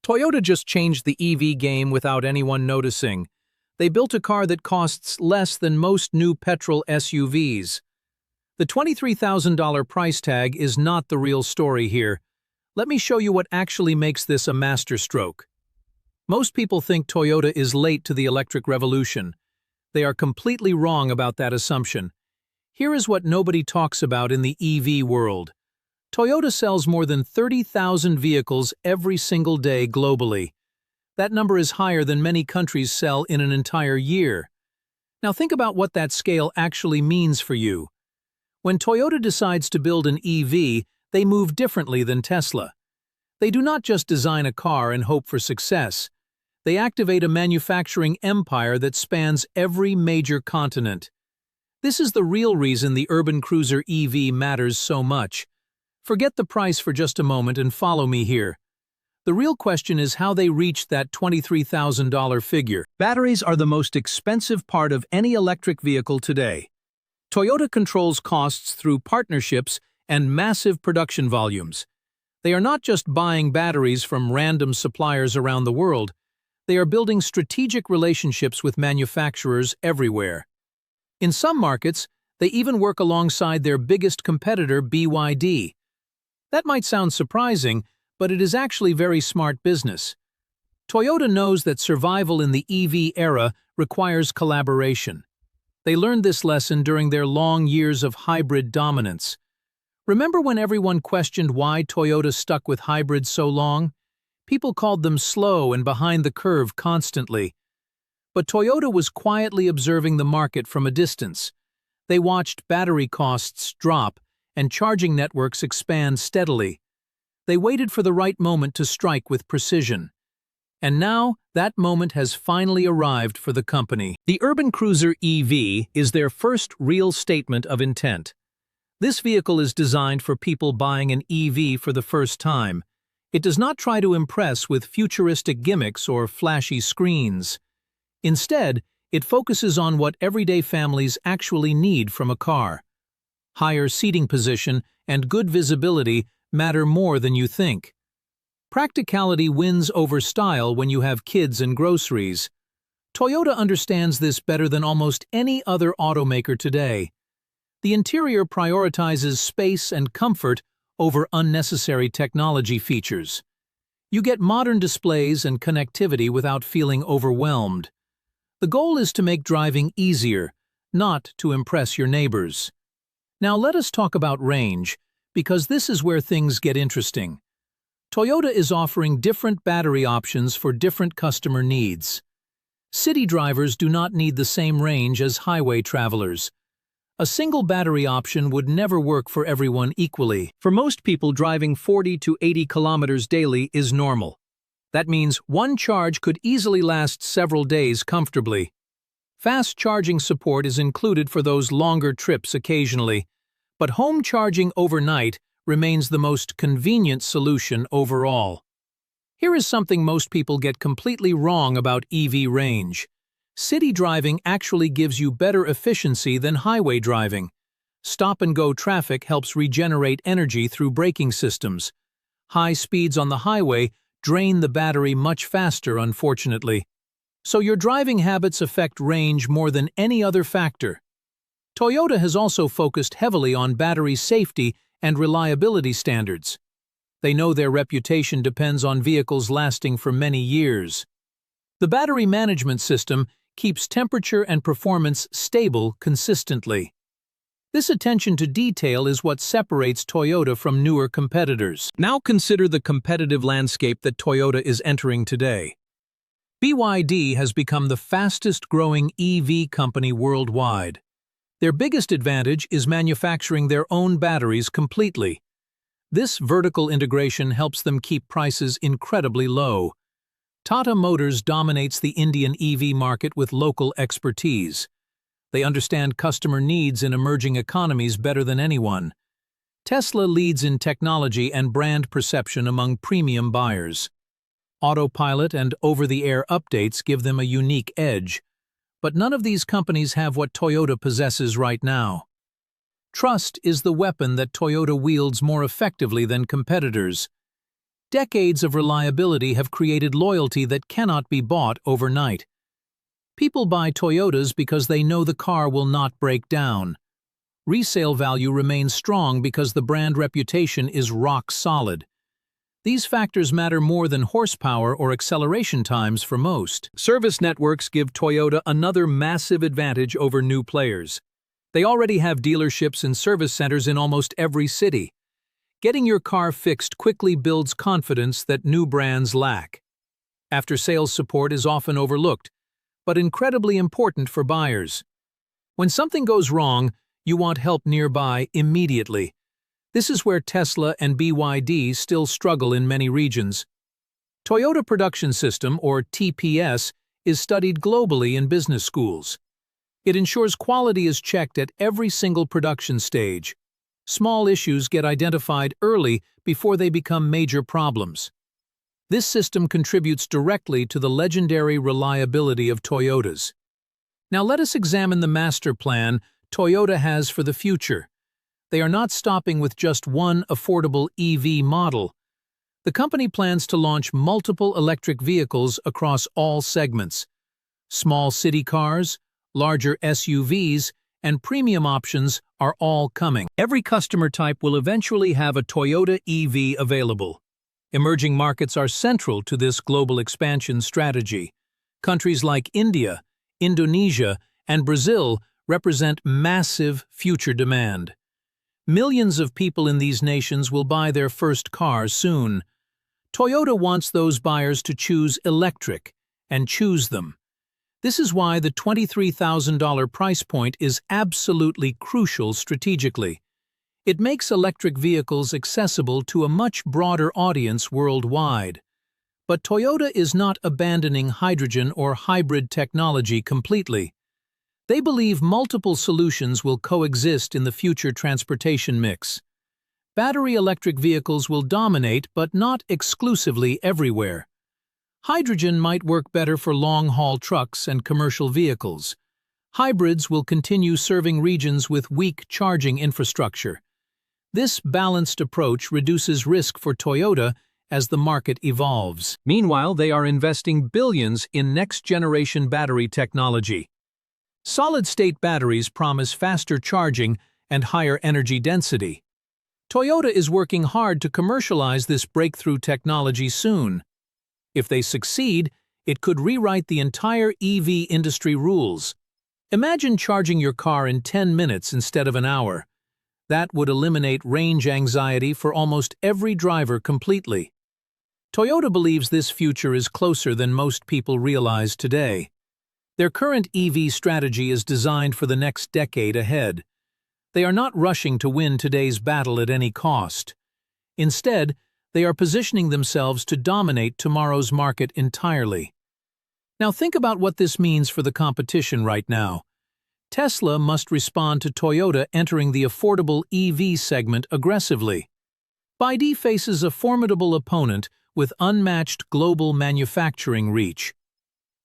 Toyota just changed the EV game without anyone noticing. They built a car that costs less than most new petrol SUVs. The $23,000 price tag is not the real story here. Let me show you what actually makes this a masterstroke. Most people think Toyota is late to the electric revolution. They are completely wrong about that assumption. Here is what nobody talks about in the EV world. Toyota sells more than 30,000 vehicles every single day globally. That number is higher than many countries sell in an entire year. Now think about what that scale actually means for you. When Toyota decides to build an EV, they move differently than Tesla. They do not just design a car and hope for success. They activate a manufacturing empire that spans every major continent. This is the real reason the urban cruiser EV matters so much. Forget the price for just a moment and follow me here. The real question is how they reached that $23,000 figure. Batteries are the most expensive part of any electric vehicle today. Toyota controls costs through partnerships and massive production volumes. They are not just buying batteries from random suppliers around the world. They are building strategic relationships with manufacturers everywhere. In some markets, they even work alongside their biggest competitor, BYD. That might sound surprising, but it is actually very smart business. Toyota knows that survival in the EV era requires collaboration. They learned this lesson during their long years of hybrid dominance. Remember when everyone questioned why Toyota stuck with hybrids so long? People called them slow and behind the curve constantly. But Toyota was quietly observing the market from a distance. They watched battery costs drop and charging networks expand steadily. They waited for the right moment to strike with precision. And now, that moment has finally arrived for the company. The Urban Cruiser EV is their first real statement of intent. This vehicle is designed for people buying an EV for the first time. It does not try to impress with futuristic gimmicks or flashy screens. Instead, it focuses on what everyday families actually need from a car. Higher seating position and good visibility matter more than you think. Practicality wins over style when you have kids and groceries. Toyota understands this better than almost any other automaker today. The interior prioritizes space and comfort over unnecessary technology features. You get modern displays and connectivity without feeling overwhelmed. The goal is to make driving easier, not to impress your neighbors. Now let us talk about range, because this is where things get interesting. Toyota is offering different battery options for different customer needs. City drivers do not need the same range as highway travelers. A single battery option would never work for everyone equally. For most people, driving 40 to 80 kilometers daily is normal. That means one charge could easily last several days comfortably. Fast charging support is included for those longer trips occasionally, but home charging overnight remains the most convenient solution overall. Here is something most people get completely wrong about EV range. City driving actually gives you better efficiency than highway driving. Stop-and-go traffic helps regenerate energy through braking systems. High speeds on the highway drain the battery much faster, unfortunately. So your driving habits affect range more than any other factor. Toyota has also focused heavily on battery safety and reliability standards. They know their reputation depends on vehicles lasting for many years. The battery management system keeps temperature and performance stable consistently. This attention to detail is what separates Toyota from newer competitors. Now consider the competitive landscape that Toyota is entering today. BYD has become the fastest-growing EV company worldwide. Their biggest advantage is manufacturing their own batteries completely. This vertical integration helps them keep prices incredibly low. Tata Motors dominates the Indian EV market with local expertise. They understand customer needs in emerging economies better than anyone. Tesla leads in technology and brand perception among premium buyers. Autopilot and over-the-air updates give them a unique edge. But none of these companies have what Toyota possesses right now. Trust is the weapon that Toyota wields more effectively than competitors. Decades of reliability have created loyalty that cannot be bought overnight. People buy Toyotas because they know the car will not break down. Resale value remains strong because the brand reputation is rock solid. These factors matter more than horsepower or acceleration times for most. Service networks give Toyota another massive advantage over new players. They already have dealerships and service centers in almost every city. Getting your car fixed quickly builds confidence that new brands lack. After-sales support is often overlooked, but incredibly important for buyers. When something goes wrong, you want help nearby immediately. This is where Tesla and BYD still struggle in many regions. Toyota Production System, or TPS, is studied globally in business schools. It ensures quality is checked at every single production stage. Small issues get identified early before they become major problems. This system contributes directly to the legendary reliability of Toyotas. Now let us examine the master plan Toyota has for the future. They are not stopping with just one affordable EV model. The company plans to launch multiple electric vehicles across all segments. Small city cars, larger SUVs, and premium options are all coming. Every customer type will eventually have a Toyota EV available. Emerging markets are central to this global expansion strategy. Countries like India, Indonesia, and Brazil represent massive future demand. Millions of people in these nations will buy their first car soon. Toyota wants those buyers to choose electric, and choose them. This is why the $23,000 price point is absolutely crucial strategically. It makes electric vehicles accessible to a much broader audience worldwide. But Toyota is not abandoning hydrogen or hybrid technology completely. They believe multiple solutions will coexist in the future transportation mix. Battery electric vehicles will dominate, but not exclusively everywhere. Hydrogen might work better for long-haul trucks and commercial vehicles. Hybrids will continue serving regions with weak charging infrastructure. This balanced approach reduces risk for Toyota as the market evolves. Meanwhile, they are investing billions in next-generation battery technology. Solid-state batteries promise faster charging and higher energy density. Toyota is working hard to commercialize this breakthrough technology soon. If they succeed, it could rewrite the entire EV industry rules. Imagine charging your car in 10 minutes instead of an hour. That would eliminate range anxiety for almost every driver completely. Toyota believes this future is closer than most people realize today. Their current EV strategy is designed for the next decade ahead. They are not rushing to win today's battle at any cost. Instead, they are positioning themselves to dominate tomorrow's market entirely. Now think about what this means for the competition right now. Tesla must respond to Toyota entering the affordable EV segment aggressively. BYD faces a formidable opponent with unmatched global manufacturing reach.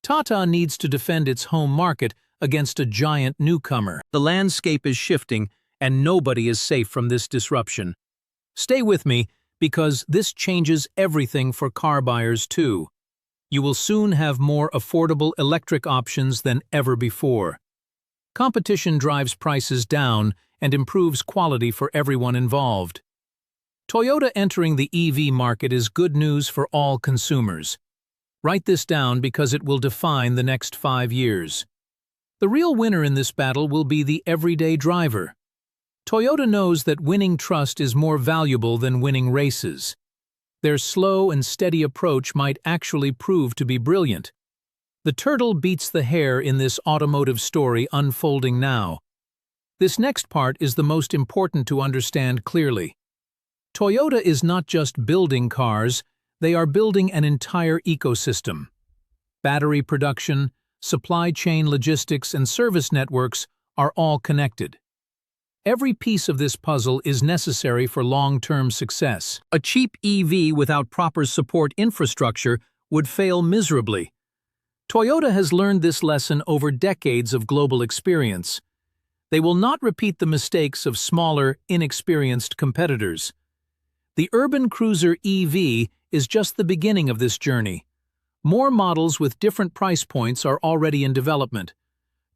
Tata needs to defend its home market against a giant newcomer. The landscape is shifting, and nobody is safe from this disruption. Stay with me, because this changes everything for car buyers too. You will soon have more affordable electric options than ever before. Competition drives prices down and improves quality for everyone involved. Toyota entering the EV market is good news for all consumers. Write this down because it will define the next 5 years. The real winner in this battle will be the everyday driver. Toyota knows that winning trust is more valuable than winning races. Their slow and steady approach might actually prove to be brilliant. The turtle beats the hare in this automotive story unfolding now. This next part is the most important to understand clearly. Toyota is not just building cars, they are building an entire ecosystem. Battery production, supply chain logistics, and service networks are all connected. Every piece of this puzzle is necessary for long-term success. A cheap EV without proper support infrastructure would fail miserably. Toyota has learned this lesson over decades of global experience. They will not repeat the mistakes of smaller, inexperienced competitors. The urban cruiser EV is just the beginning of this journey. More models with different price points are already in development.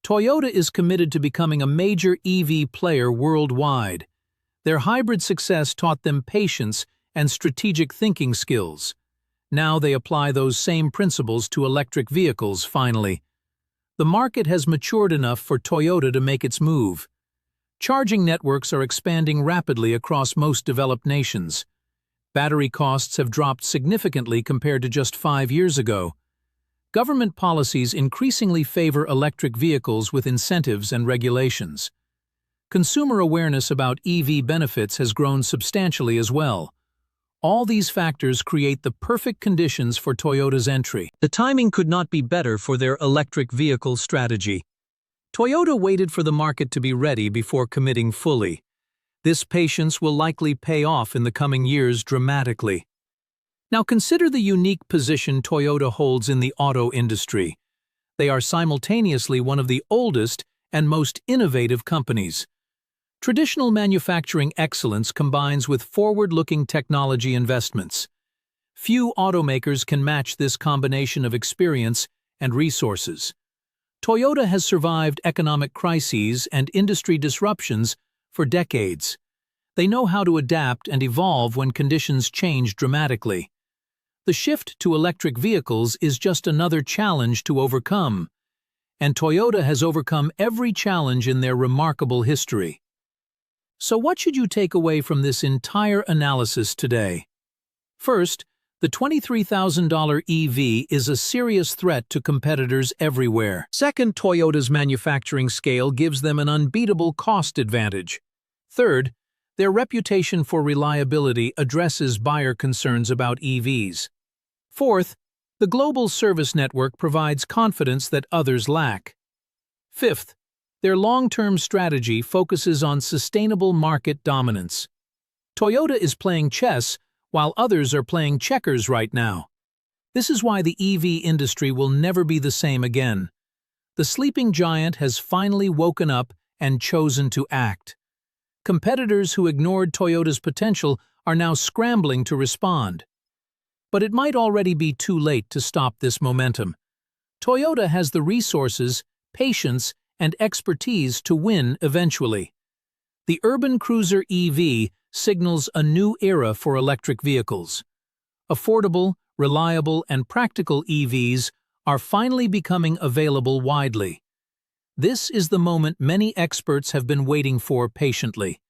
Toyota is committed to becoming a major EV player worldwide. Their hybrid success taught them patience and strategic thinking skills. Now they apply those same principles to electric vehicles, finally. The market has matured enough for Toyota to make its move. Charging networks are expanding rapidly across most developed nations. Battery costs have dropped significantly compared to just 5 years ago. Government policies increasingly favor electric vehicles with incentives and regulations. Consumer awareness about EV benefits has grown substantially as well. All these factors create the perfect conditions for Toyota's entry. The timing could not be better for their electric vehicle strategy. Toyota waited for the market to be ready before committing fully. This patience will likely pay off in the coming years dramatically. Now consider the unique position Toyota holds in the auto industry. They are simultaneously one of the oldest and most innovative companies. Traditional manufacturing excellence combines with forward-looking technology investments. Few automakers can match this combination of experience and resources. Toyota has survived economic crises and industry disruptions for decades. They know how to adapt and evolve when conditions change dramatically. The shift to electric vehicles is just another challenge to overcome, and Toyota has overcome every challenge in their remarkable history. So what should you take away from this entire analysis today? First, the $23,000 EV is a serious threat to competitors everywhere. Second, Toyota's manufacturing scale gives them an unbeatable cost advantage. Third, their reputation for reliability addresses buyer concerns about EVs. Fourth, the global service network provides confidence that others lack. Fifth, their long-term strategy focuses on sustainable market dominance. Toyota is playing chess while others are playing checkers right now. This is why the EV industry will never be the same again. The sleeping giant has finally woken up and chosen to act. Competitors who ignored Toyota's potential are now scrambling to respond. But it might already be too late to stop this momentum. Toyota has the resources, patience, and expertise to win eventually. The urban cruiser EV signals a new era for electric vehicles. Affordable, reliable, and practical EVs are finally becoming available widely. This is the moment many experts have been waiting for patiently.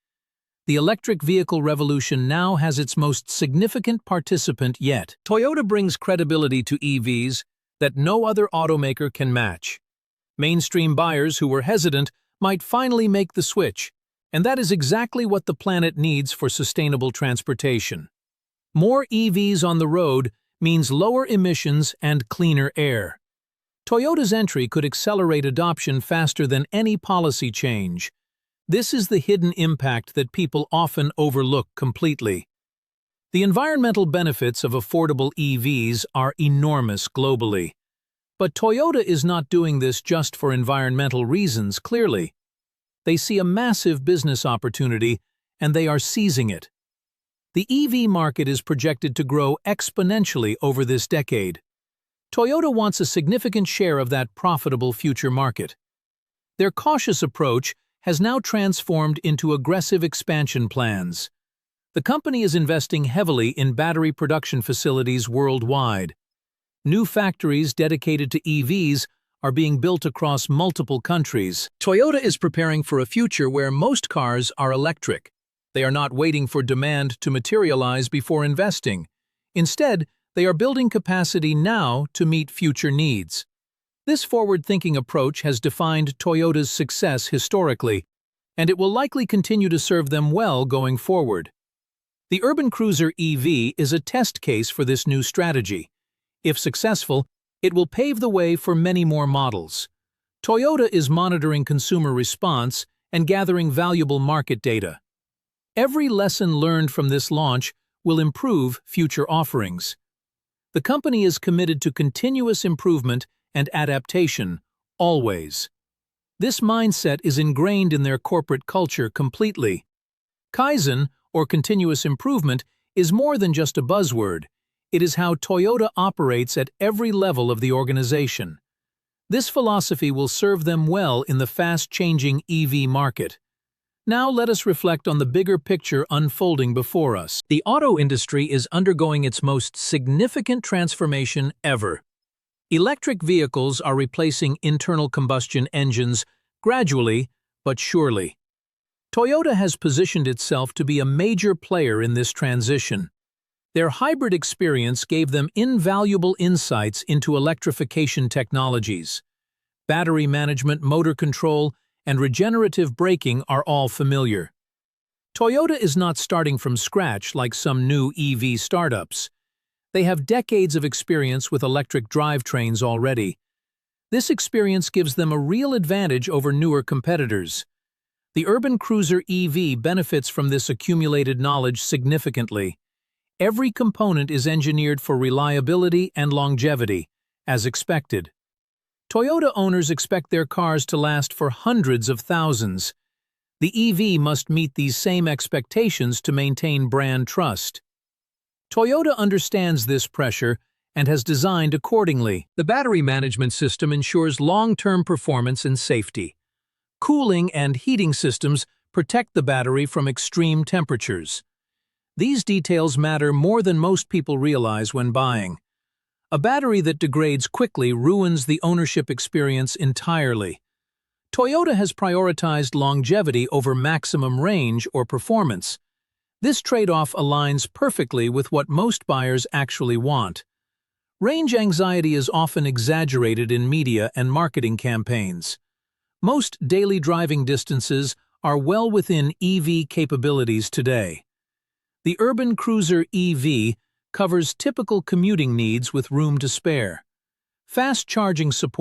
The electric vehicle revolution now has its most significant participant yet. Toyota brings credibility to EVs that no other automaker can match. Mainstream buyers who were hesitant might finally make the switch, and that is exactly what the planet needs for sustainable transportation. More EVs on the road means lower emissions and cleaner air. Toyota's entry could accelerate adoption faster than any policy change. This is the hidden impact that people often overlook completely. The environmental benefits of affordable EVs are enormous globally. But Toyota is not doing this just for environmental reasons, clearly. They see a massive business opportunity, and they are seizing it. The EV market is projected to grow exponentially over this decade. Toyota wants a significant share of that profitable future market. Their cautious approach has now transformed into aggressive expansion plans. The company is investing heavily in battery production facilities worldwide. New factories dedicated to EVs are being built across multiple countries. Toyota is preparing for a future where most cars are electric. They are not waiting for demand to materialize before investing. Instead, they are building capacity now to meet future needs. This forward-thinking approach has defined Toyota's success historically, and it will likely continue to serve them well going forward. The urban cruiser EV is a test case for this new strategy. If successful, it will pave the way for many more models. Toyota is monitoring consumer response and gathering valuable market data. Every lesson learned from this launch will improve future offerings. The company is committed to continuous improvement and adaptation, always. This mindset is ingrained in their corporate culture completely. Kaizen, or continuous improvement, is more than just a buzzword. It is how Toyota operates at every level of the organization. This philosophy will serve them well in the fast-changing EV market. Now let us reflect on the bigger picture unfolding before us. The auto industry is undergoing its most significant transformation ever. Electric vehicles are replacing internal combustion engines gradually but surely. Toyota has positioned itself to be a major player in this transition. Their hybrid experience gave them invaluable insights into electrification technologies. Battery management, motor control, and regenerative braking are all familiar. Toyota is not starting from scratch like some new EV startups. They have decades of experience with electric drivetrains already. This experience gives them a real advantage over newer competitors. The urban cruiser EV benefits from this accumulated knowledge significantly. Every component is engineered for reliability and longevity, as expected. Toyota owners expect their cars to last for hundreds of thousands. The EV must meet these same expectations to maintain brand trust. Toyota understands this pressure and has designed accordingly. The battery management system ensures long-term performance and safety. Cooling and heating systems protect the battery from extreme temperatures. These details matter more than most people realize when buying. A battery that degrades quickly ruins the ownership experience entirely. Toyota has prioritized longevity over maximum range or performance. This trade-off aligns perfectly with what most buyers actually want. Range anxiety is often exaggerated in media and marketing campaigns. Most daily driving distances are well within EV capabilities today. The urban cruiser EV covers typical commuting needs with room to spare. Fast charging support